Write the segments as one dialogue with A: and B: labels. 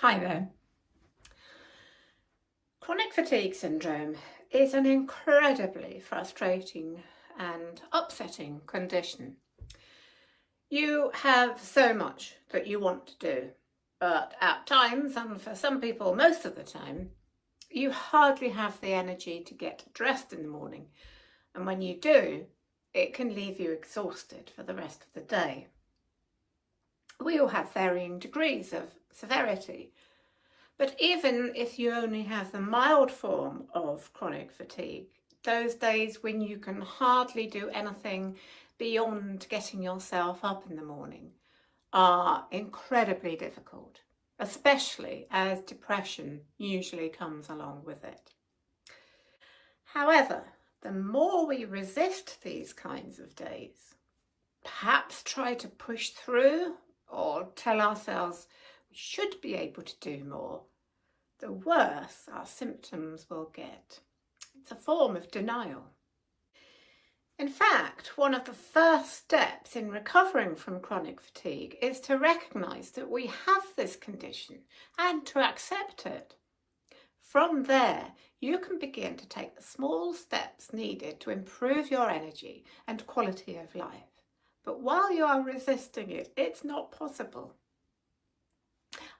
A: Hi there. Chronic fatigue syndrome is an incredibly frustrating and upsetting condition. You have so much that you want to do, but at times, and for some people most of the time, you hardly have the energy to get dressed in the morning. And when you do, it can leave you exhausted for the rest of the day. We all have varying degrees of severity. But even if you only have the mild form of chronic fatigue, those days when you can hardly do anything beyond getting yourself up in the morning are incredibly difficult, especially as depression usually comes along with it. However, the more we resist these kinds of days, perhaps try to push through or tell ourselves we should be able to do more, the worse our symptoms will get. It's a form of denial. In fact, one of the first steps in recovering from chronic fatigue is to recognise that we have this condition and to accept it. From there, you can begin to take the small steps needed to improve your energy and quality of life. But while you are resisting it, it's not possible.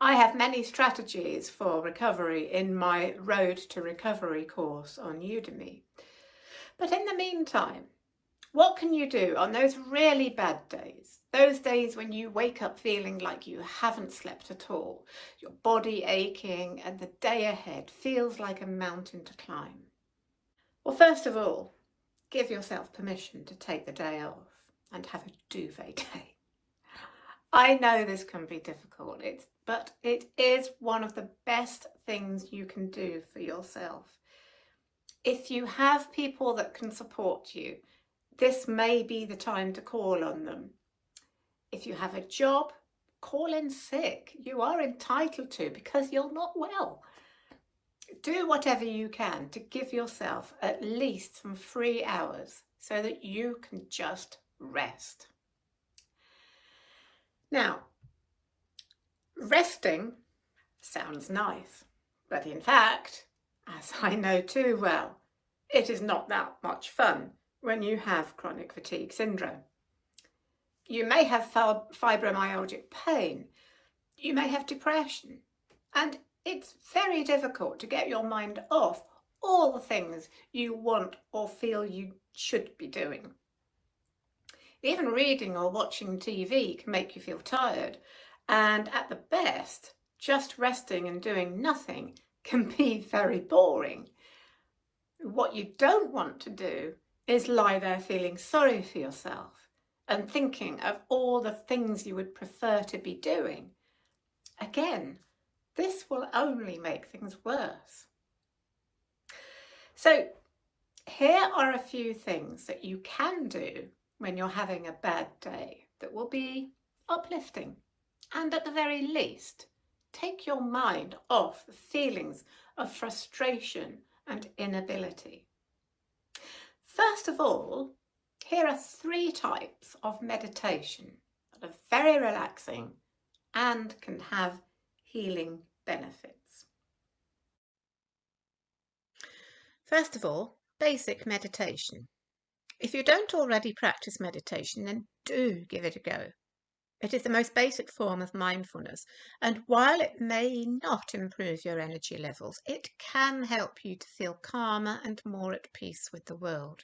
A: I have many strategies for recovery in my Road to Recovery course on Udemy. But in the meantime, what can you do on those really bad days? Those days when you wake up feeling like you haven't slept at all, your body aching, and the day ahead feels like a mountain to climb. Well, first of all, give yourself permission to take the day off and have a duvet day. I know this can be difficult, but it is one of the best things you can do for yourself. If you have people that can support you, this may be the time to call on them. If you have a job, call in sick. You are entitled to because you're not well. Do whatever you can to give yourself at least some free hours so that you can just rest. Now, resting sounds nice, but in fact, as I know too well, it is not that much fun when you have chronic fatigue syndrome. You may have fibromyalgic pain, you may have depression, and it's very difficult to get your mind off all the things you want or feel you should be doing. Even reading or watching TV can make you feel tired, and at the best, just resting and doing nothing can be very boring. What you don't want to do is lie there feeling sorry for yourself and thinking of all the things you would prefer to be doing. Again, this will only make things worse. So, here are a few things that you can do when you're having a bad day that will be uplifting and, at the very least, take your mind off the feelings of frustration and inability. First of all, here are 3 types of meditation that are very relaxing and can have healing benefits. First of all, basic meditation. If you don't already practice meditation, then do give it a go. It is the most basic form of mindfulness, and while it may not improve your energy levels, it can help you to feel calmer and more at peace with the world.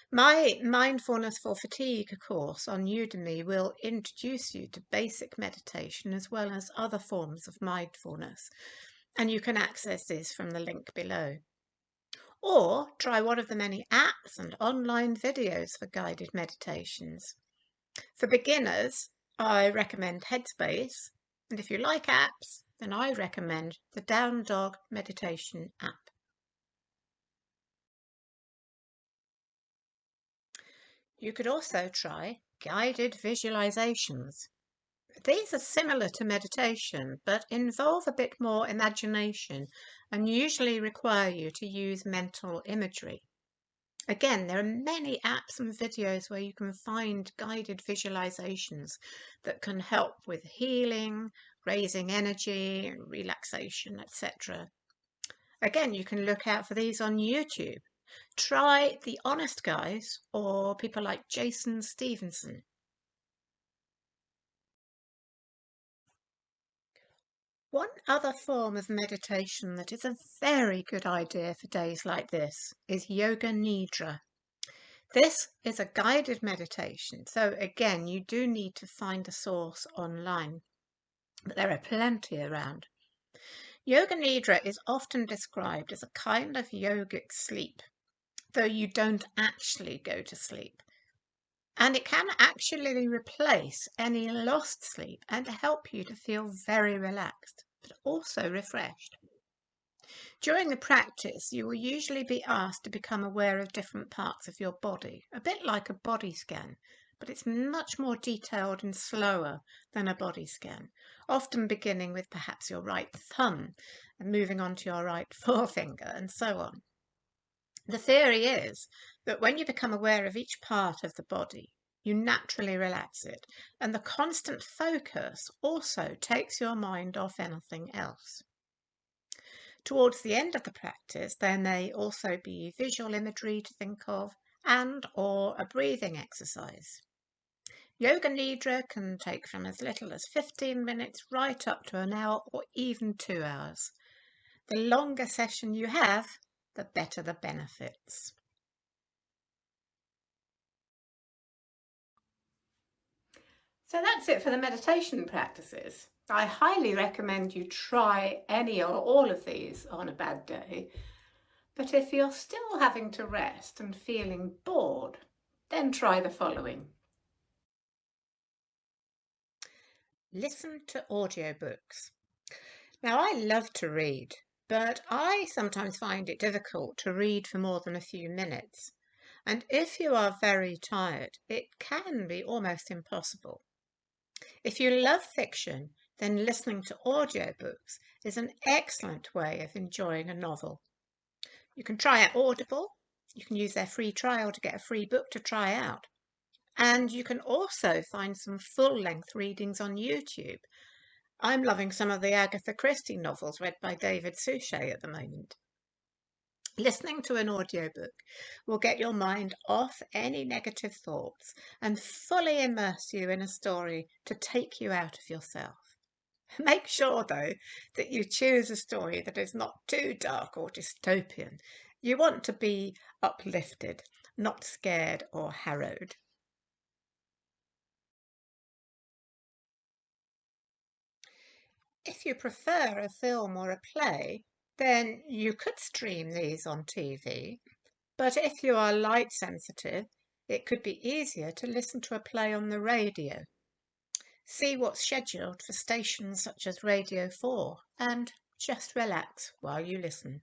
A: My Mindfulness for Fatigue course on Udemy will introduce you to basic meditation as well as other forms of mindfulness, and you can access this from the link below. Or try one of the many apps and online videos for guided meditations. For beginners, I recommend Headspace, and if you like apps, then I recommend the Down Dog Meditation app. You could also try guided visualizations. These are similar to meditation, but involve a bit more imagination and usually require you to use mental imagery. Again, there are many apps and videos where you can find guided visualizations that can help with healing, raising energy and relaxation, etc. Again, you can look out for these on YouTube. Try The Honest Guys or people like Jason Stevenson. One other form of meditation that is a very good idea for days like this is Yoga Nidra. This is a guided meditation, so again, you do need to find a source online, but there are plenty around. Yoga Nidra is often described as a kind of yogic sleep, though you don't actually go to sleep. And it can actually replace any lost sleep and help you to feel very relaxed, but also refreshed. During the practice, you will usually be asked to become aware of different parts of your body, a bit like a body scan, but it's much more detailed and slower than a body scan, often beginning with perhaps your right thumb and moving on to your right forefinger and so on. The theory is that when you become aware of each part of the body, you naturally relax it, and the constant focus also takes your mind off anything else. Towards the end of the practice, there may also be visual imagery to think of and/or a breathing exercise. Yoga Nidra can take from as little as 15 minutes right up to an hour or even 2 hours. The longer session you have, the better the benefits. So that's it for the meditation practices. I highly recommend you try any or all of these on a bad day. But if you're still having to rest and feeling bored, then try the following. Listen to audiobooks. Now, I love to read, but I sometimes find it difficult to read for more than a few minutes. And if you are very tired, it can be almost impossible. If you love fiction, then listening to audiobooks is an excellent way of enjoying a novel. You can try out Audible. You can use their free trial to get a free book to try out. And you can also find some full-length readings on YouTube. I'm loving some of the Agatha Christie novels read by David Suchet at the moment. Listening to an audiobook will get your mind off any negative thoughts and fully immerse you in a story to take you out of yourself. Make sure, though, that you choose a story that is not too dark or dystopian. You want to be uplifted, not scared or harrowed. If you prefer a film or a play, then you could stream these on TV. But if you are light sensitive, it could be easier to listen to a play on the radio. See what's scheduled for stations such as Radio 4 and just relax while you listen.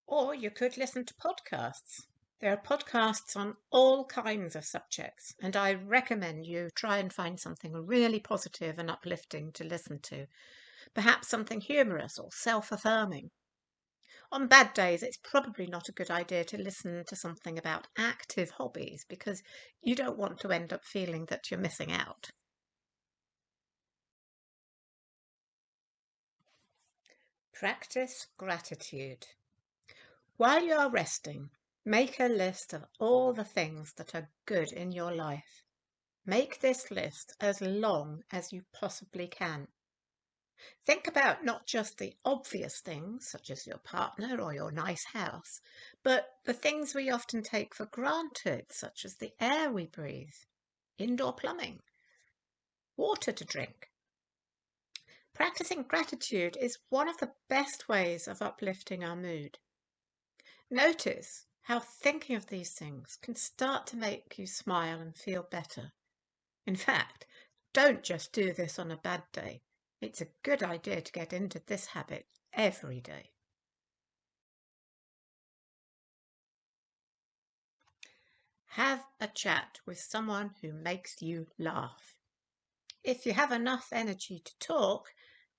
A: Or you could listen to podcasts. There are podcasts on all kinds of subjects, and I recommend you try and find something really positive and uplifting to listen to. Perhaps something humorous or self-affirming. On bad days, it's probably not a good idea to listen to something about active hobbies because you don't want to end up feeling that you're missing out. Practice gratitude. While you are resting, make a list of all the things that are good in your life. Make this list as long as you possibly can. Think about not just the obvious things, such as your partner or your nice house, but the things we often take for granted, such as the air we breathe, indoor plumbing, water to drink. Practicing gratitude is one of the best ways of uplifting our mood. Notice how thinking of these things can start to make you smile and feel better. In fact, don't just do this on a bad day. It's a good idea to get into this habit every day. Have a chat with someone who makes you laugh. If you have enough energy to talk,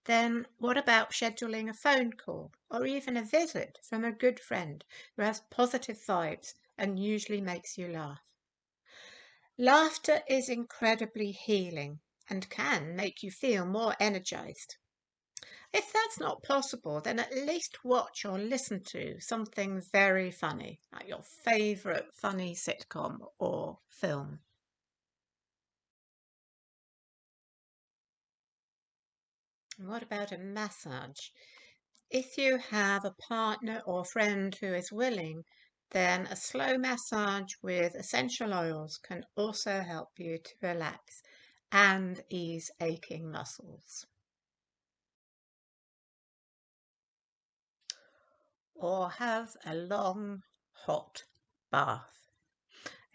A: then what about scheduling a phone call or even a visit from a good friend who has positive vibes and usually makes you laugh? Laughter is incredibly healing and can make you feel more energized. If that's not possible, then at least watch or listen to something very funny, like your favourite funny sitcom or film. And what about a massage? If you have a partner or friend who is willing, then a slow massage with essential oils can also help you to relax and ease aching muscles. Or have a long, hot bath.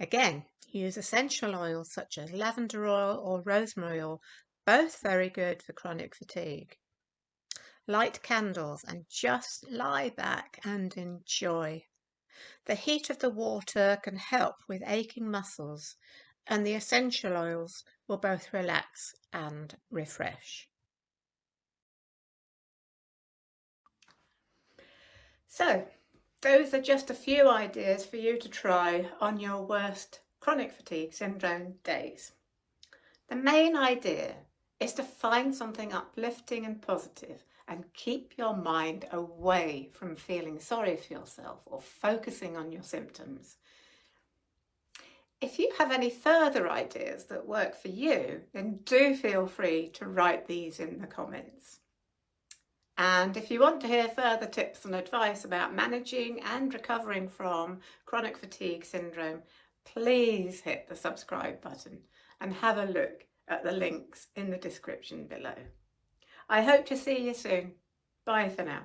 A: Again, use essential oils such as lavender oil or rosemary oil, both very good for chronic fatigue. Light candles and just lie back and enjoy. The heat of the water can help with aching muscles, and the essential oils will both relax and refresh. So, those are just a few ideas for you to try on your worst chronic fatigue syndrome days. The main idea is to find something uplifting and positive and keep your mind away from feeling sorry for yourself or focusing on your symptoms. If you have any further ideas that work for you, then do feel free to write these in the comments. And if you want to hear further tips and advice about managing and recovering from chronic fatigue syndrome, please hit the subscribe button and have a look at the links in the description below. I hope to see you soon. Bye for now.